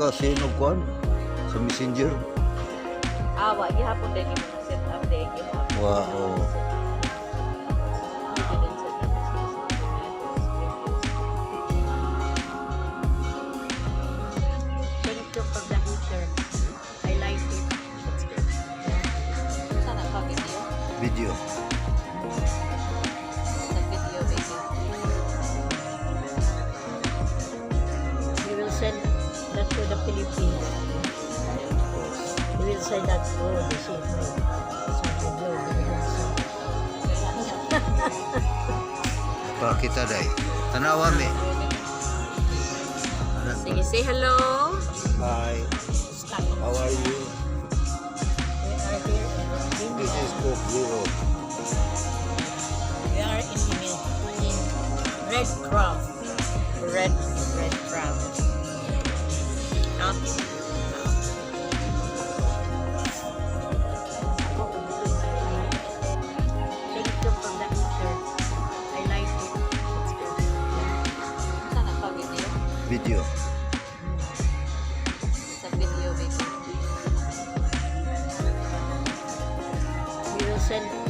ka sino kuan sa messenger. Awa, gihapon din yung mga set up din gihapon. Wow. Dito din set up is Thank you for the heater. I like it. It's good. sana pa video. Video. Sa video baby. We will send that to the Philippines. We will send that to the ship. Para kita day. Tanawa mi. Sige, say hello. Hi. How are you? This is Coke Zero. We are in Red Crab. Red Crab. Thank you for the heater. I like it. It's good. Sana pa video. Video. Sa video baby. We will send